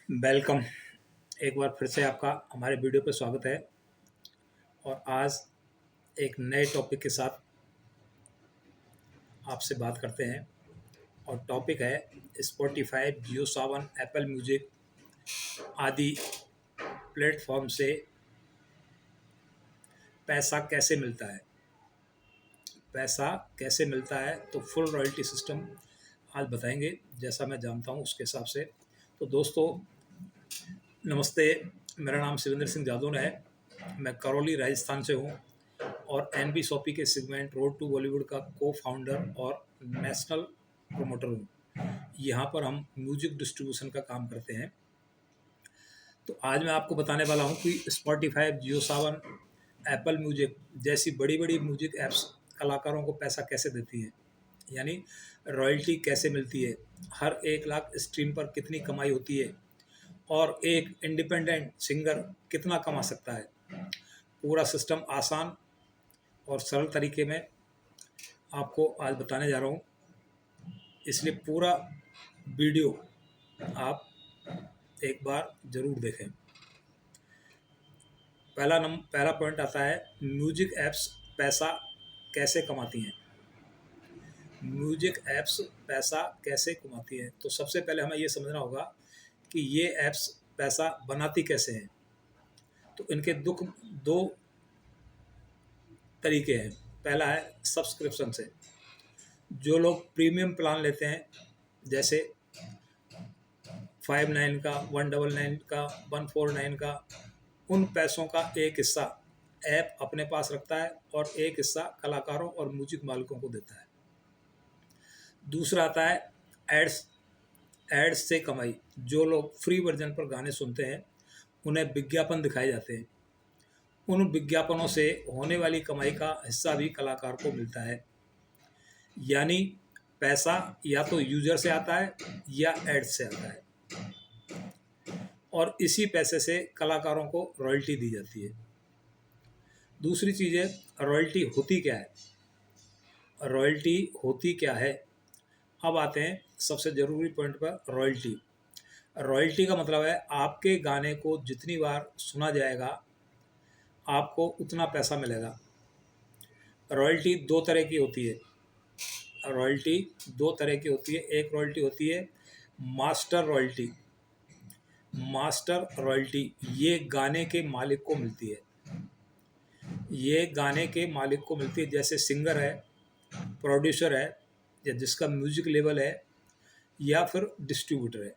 Welcome. एक बार फिर से आपका हमारे वीडियो पे स्वागत है। और आज एक नए टॉपिक के साथ आपसे बात करते हैं। और टॉपिक है स्पॉटिफाई, जियो सावन, एप्पल म्यूजिक आदि प्लेटफॉर्म से पैसा कैसे मिलता है। पैसा कैसे मिलता है तो फुल रॉयल्टी सिस्टम आज बताएंगे, जैसा मैं जानता हूँ उसके हिसाब से। तो दोस्तों नमस्ते, मेरा नाम शिवेंद्र सिंह जादौन है। मैं करौली राजस्थान से हूँ और एनबी शॉपी के सेगमेंट रोड टू बॉलीवुड का को फाउंडर और नेशनल प्रोमोटर हूँ। यहाँ पर हम म्यूजिक डिस्ट्रीब्यूशन का काम करते हैं। तो आज मैं आपको बताने वाला हूँ कि स्पॉटिफाई, जियो सावन, एप्पल म्यूजिक जैसी बड़ी बड़ी म्यूजिक ऐप्स कलाकारों को पैसा कैसे देती हैं, यानी रॉयल्टी कैसे मिलती है, हर 1 लाख स्ट्रीम पर कितनी कमाई होती है और एक इंडिपेंडेंट सिंगर कितना कमा सकता है। पूरा सिस्टम आसान और सरल तरीके में आपको आज बताने जा रहा हूँ, इसलिए पूरा वीडियो आप एक बार ज़रूर देखें। पहला पॉइंट आता है म्यूजिक ऐप्स पैसा कैसे कमाती हैं। म्यूजिक ऐप्स पैसा कैसे कमाती हैं, तो सबसे पहले हमें ये समझना होगा कि ये ऐप्स पैसा बनाती कैसे हैं। तो इनके दो तरीके हैं। पहला है सब्सक्रिप्शन से। जो लोग प्रीमियम प्लान लेते हैं, जैसे 59 का, 199 का, 149 का, उन पैसों का एक हिस्सा ऐप अपने पास रखता है और एक हिस्सा कलाकारों और म्यूजिक मालिकों को देता है। दूसरा आता है एड्स। एड्स से कमाई। जो लोग फ्री वर्जन पर गाने सुनते हैं उन्हें विज्ञापन दिखाए जाते हैं। उन विज्ञापनों से होने वाली कमाई का हिस्सा भी कलाकार को मिलता है। यानी पैसा या तो यूजर से आता है या एड्स से आता है और इसी पैसे से कलाकारों को रॉयल्टी दी जाती है। दूसरी चीज़ है रॉयल्टी होती क्या है। रॉयल्टी होती क्या है, अब आते हैं सबसे ज़रूरी पॉइंट पर। रॉयल्टी रॉयल्टी का मतलब है आपके गाने को जितनी बार सुना जाएगा आपको उतना पैसा मिलेगा। रॉयल्टी दो तरह की होती है। रॉयल्टी दो तरह की होती है। एक रॉयल्टी होती है मास्टर रॉयल्टी। मास्टर रॉयल्टी ये गाने के मालिक को मिलती है। ये गाने के मालिक को मिलती है, जैसे सिंगर है, प्रोड्यूसर है, या जिसका म्यूजिक लेवल है, या फिर डिस्ट्रीब्यूटर है,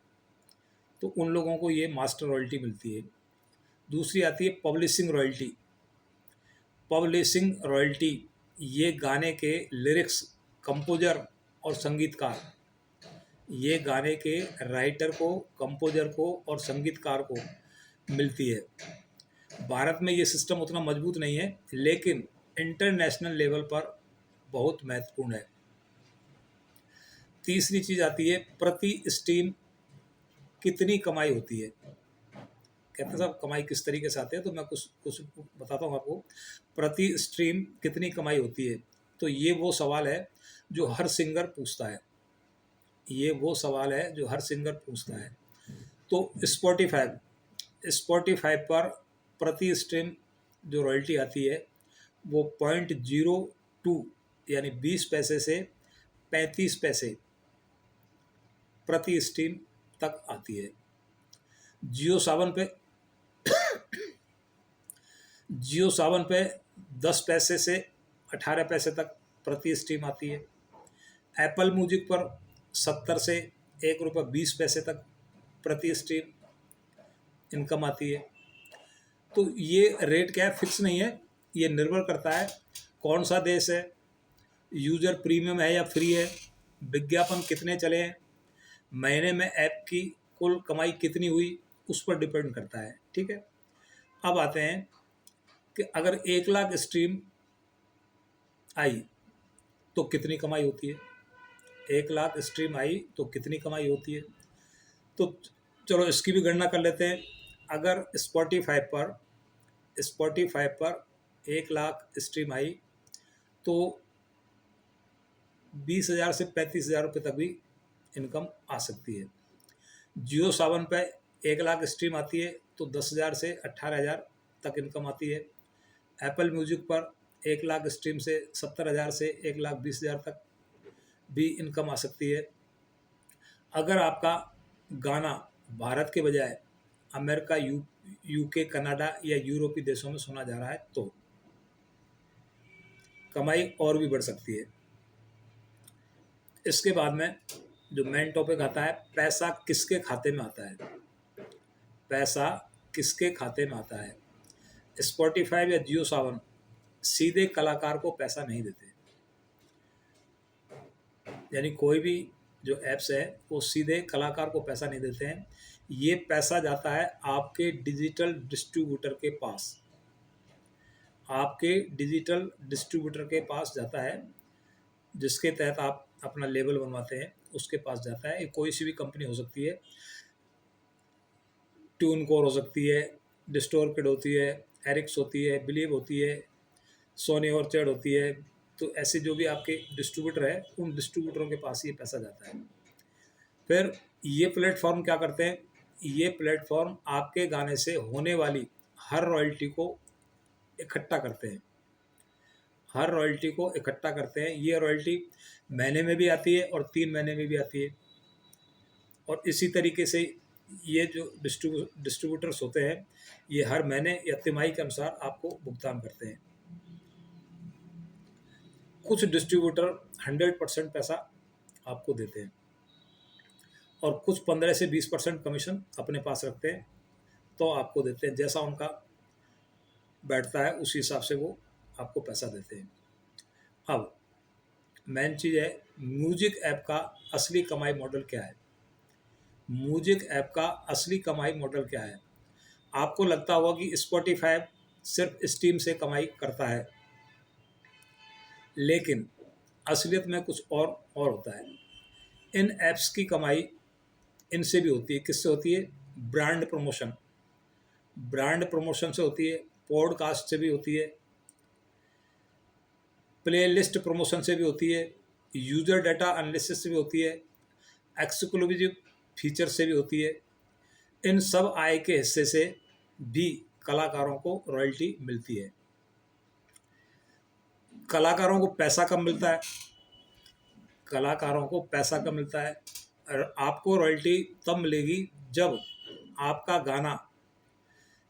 तो उन लोगों को ये मास्टर रॉयल्टी मिलती है। दूसरी आती है पब्लिशिंग रॉयल्टी। पब्लिशिंग रॉयल्टी ये गाने के लिरिक्स, कंपोजर और संगीतकार, ये गाने के राइटर को, कंपोजर को और संगीतकार को मिलती है। भारत में ये सिस्टम उतना मजबूत नहीं है, लेकिन इंटरनेशनल लेवल पर बहुत महत्वपूर्ण है। तीसरी चीज़ आती है प्रति स्ट्रीम कितनी कमाई होती है। कहते हैं साहब कमाई किस तरीके से आते हैं, तो मैं कुछ कुछ बताता हूँ आपको। प्रति स्ट्रीम कितनी कमाई होती है, तो ये वो सवाल है जो हर सिंगर पूछता है। ये वो सवाल है जो हर सिंगर पूछता है। तो स्पॉटिफाई पर प्रति स्ट्रीम जो रॉयल्टी आती है वो 0.02 यानी 20 पैसे से 35 पैसे प्रति स्ट्रीम तक आती है। जियो सावन पे जियो सावन पे 10 पैसे से 18 पैसे तक प्रति स्ट्रीम आती है। एप्पल म्यूजिक पर 70 से ₹1.20 तक प्रति स्ट्रीम इनकम आती है। तो ये रेट क्या है, फिक्स नहीं है, ये निर्भर करता है कौन सा देश है, यूज़र प्रीमियम है या फ्री है, विज्ञापन कितने चले हैं, महीने में ऐप की कुल कमाई कितनी हुई, उस पर डिपेंड करता है। ठीक है। अब आते हैं कि अगर 1 लाख स्ट्रीम आई तो कितनी कमाई होती है। 1 लाख स्ट्रीम आई तो कितनी कमाई होती है, तो चलो इसकी भी गणना कर लेते हैं। अगर स्पॉटिफाई पर 1 लाख स्ट्रीम आई तो 20,000 से 35,000 रुपये तक भी इनकम आ सकती है। जियो सावन पे 1 लाख स्ट्रीम आती है तो 10,000 से 18,000 तक इनकम आती है। एप्पल म्यूजिक पर 1 लाख स्ट्रीम से 70,000 से 1,20,000 तक भी इनकम आ सकती है। अगर आपका गाना भारत के बजाय अमेरिका, यूके, कनाडा या यूरोपीय देशों में सुना जा रहा है तो कमाई और भी बढ़ सकती है। इसके बाद में जो मेन टॉपिक आता है, पैसा किसके खाते में आता है। पैसा किसके खाते में आता है। स्पॉटिफाई या जियो सावन सीधे कलाकार को पैसा नहीं देते, यानी कोई भी जो ऐप्स है वो सीधे कलाकार को पैसा नहीं देते हैं। ये पैसा जाता है आपके डिजिटल डिस्ट्रीब्यूटर के पास। आपके डिजिटल डिस्ट्रीब्यूटर के पास जाता है, जिसके तहत आप अपना लेबल बनवाते हैं, उसके पास जाता है। ये कोई सी भी कंपनी हो सकती है, ट्यूनकोर हो सकती है, डिस्टोरकिड होती है, एरिक्स होती है, बिलीव होती है, सोनी ऑर्चर्ड होती है। तो ऐसे जो भी आपके डिस्ट्रीब्यूटर है, उन डिस्ट्रीब्यूटरों के पास ये पैसा जाता है। फिर ये प्लेटफॉर्म क्या करते हैं, ये प्लेटफॉर्म आपके गाने से होने वाली हर रॉयल्टी को इकट्ठा करते हैं। हर रॉयल्टी को इकट्ठा करते हैं। ये रॉयल्टी महीने में भी आती है और 3 महीने में भी आती है। और इसी तरीके से ये जो डिस्ट्रीब्यूटर्स होते हैं, ये हर महीने या तिमाही के अनुसार आपको भुगतान करते हैं। कुछ डिस्ट्रीब्यूटर 100% पैसा आपको देते हैं और कुछ 15 से 20% कमीशन अपने पास रखते हैं, तो आपको देते हैं। जैसा उनका बैठता है उसी हिसाब से वो आपको पैसा देते हैं। अब मेन चीज़ है, म्यूजिक ऐप का असली कमाई मॉडल क्या है। म्यूजिक ऐप का असली कमाई मॉडल क्या है। आपको लगता होगा कि स्पॉटिफाई सिर्फ स्ट्रीम से कमाई करता है, लेकिन असलियत में कुछ और होता है। इन ऐप्स की कमाई इनसे भी होती है। किससे होती है? Brand promotion. ब्रांड प्रमोशन से होती है, पॉडकास्ट से भी होती है, प्लेलिस्ट प्रमोशन से भी होती है, यूजर डाटा एनालिसिस से भी होती है, एक्सक्लूसिव फीचर से भी होती है। इन सब आय के हिस्से से भी कलाकारों को रॉयल्टी मिलती है। कलाकारों को पैसा कब मिलता है? कलाकारों को पैसा कब मिलता है? और आपको रॉयल्टी तब मिलेगी जब आपका गाना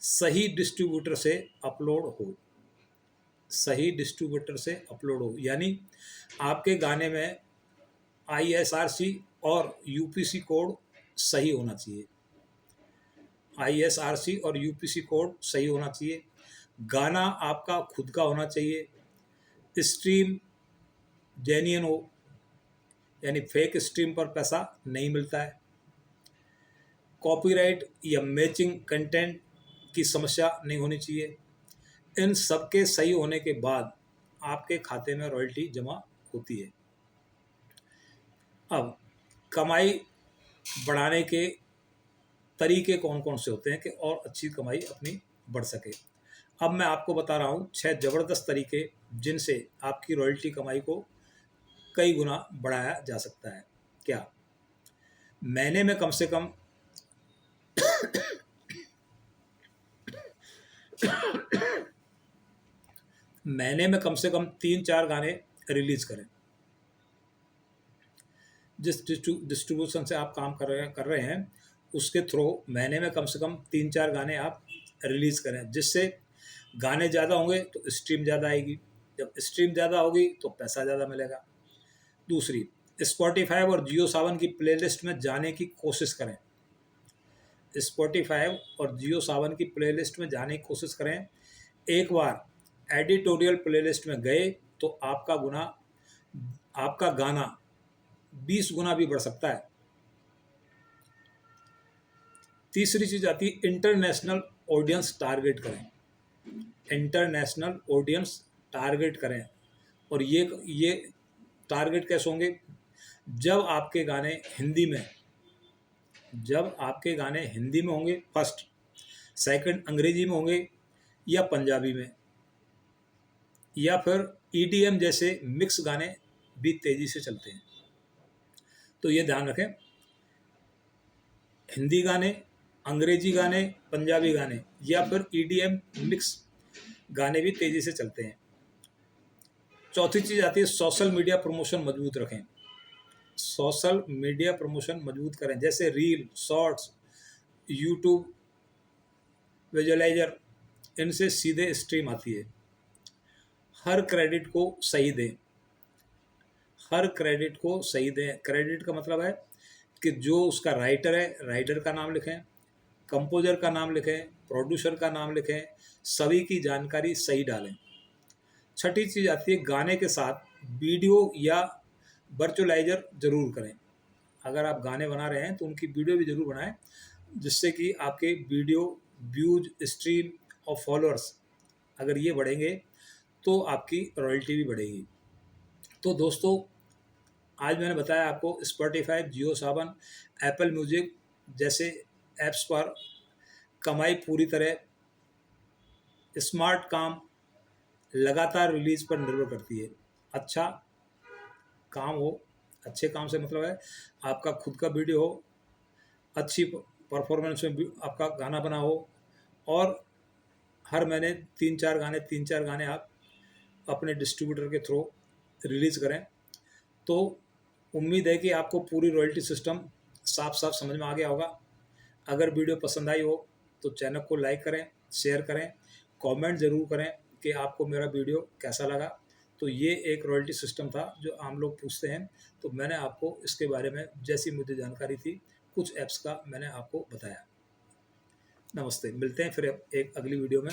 सही डिस्ट्रीब्यूटर से अपलोड हो। सही डिस्ट्रीब्यूटर से अपलोड हो, यानी आपके गाने में ISRC और UPC कोड सही होना चाहिए। ISRC और UPC कोड सही होना चाहिए। गाना आपका खुद का होना चाहिए। स्ट्रीम जेन्युइन हो, यानी फेक स्ट्रीम पर पैसा नहीं मिलता है। कॉपीराइट या मैचिंग कंटेंट की समस्या नहीं होनी चाहिए। इन सब के सही होने के बाद आपके खाते में रॉयल्टी जमा होती है। अब कमाई बढ़ाने के तरीके कौन कौन से होते हैं कि और अच्छी कमाई अपनी बढ़ सके। अब मैं आपको बता रहा हूँ 6 ज़बरदस्त तरीके जिनसे आपकी रॉयल्टी कमाई को कई गुना बढ़ाया जा सकता है। क्या? महीने में कम से कम महीने में कम से कम 3-4 गाने रिलीज करें। जिस डिस्ट्रीब्यूशन से आप काम कर रहे हैं उसके थ्रू महीने में कम से कम 3-4 गाने आप रिलीज़ करें, जिससे गाने ज़्यादा होंगे तो स्ट्रीम ज़्यादा आएगी। जब स्ट्रीम ज़्यादा होगी तो पैसा ज़्यादा मिलेगा। दूसरी, स्पॉटिफाई और जियो सावन की प्लेलिस्ट में जाने की कोशिश करें। स्पॉटिफाई और जियो सावन की प्लेलिस्ट में जाने की कोशिश करें। एक बार एडिटोरियल प्लेलिस्ट में गए तो आपका गाना 20 गुना भी बढ़ सकता है। तीसरी चीज़ आती है इंटरनेशनल ऑडियंस टारगेट करें। इंटरनेशनल ऑडियंस टारगेट करें। और ये टारगेट कैसे होंगे? जब आपके गाने हिंदी में होंगे फर्स्ट, सेकंड अंग्रेजी में होंगे या पंजाबी में, या फिर EDM जैसे मिक्स गाने भी तेज़ी से चलते हैं। तो ये ध्यान रखें, हिंदी गाने अंग्रेजी गाने, पंजाबी गाने या फिर ईडीएम मिक्स गाने भी तेज़ी से चलते हैं। चौथी चीज़ आती है सोशल मीडिया प्रमोशन मजबूत रखें। सोशल मीडिया प्रमोशन मजबूत करें, जैसे रील, शॉर्ट्स, यूट्यूब विजुअलाइजर, इनसे सीधे स्ट्रीम आती है। हर क्रेडिट को सही दें, हर क्रेडिट को सही दें। क्रेडिट का मतलब है कि जो उसका राइटर है, राइटर का नाम लिखें, कंपोजर का नाम लिखें, प्रोड्यूसर का नाम लिखें, सभी की जानकारी सही डालें। छठी चीज़ आती है गाने के साथ वीडियो या वर्चुअलाइजर ज़रूर करें। अगर आप गाने बना रहे हैं तो उनकी वीडियो भी ज़रूर बनाएं, जिससे कि आपके वीडियो व्यूज, स्ट्रीम और फॉलोअर्स अगर ये बढ़ेंगे तो आपकी रॉयल्टी भी बढ़ेगी। तो दोस्तों, आज मैंने बताया आपको स्पॉटिफाई, जियो सावन, एप्पल म्यूजिक जैसे ऐप्स पर कमाई पूरी तरह स्मार्ट काम लगातार रिलीज पर निर्भर करती है। अच्छा काम हो, अच्छे काम से मतलब है आपका खुद का वीडियो हो, अच्छी परफॉर्मेंस में आपका गाना बना हो और हर महीने 3-4 गाने आप अपने डिस्ट्रीब्यूटर के थ्रू रिलीज़ करें। तो उम्मीद है कि आपको पूरी रॉयल्टी सिस्टम साफ साफ समझ में आ गया होगा। अगर वीडियो पसंद आई हो तो चैनल को लाइक करें, शेयर करें, कमेंट ज़रूर करें कि आपको मेरा वीडियो कैसा लगा। तो ये एक रॉयल्टी सिस्टम था जो आम लोग पूछते हैं, तो मैंने आपको इसके बारे में जैसी मुझे जानकारी थी कुछ ऐप्स का मैंने आपको बताया। नमस्ते, मिलते हैं फिर एक अगली वीडियो में।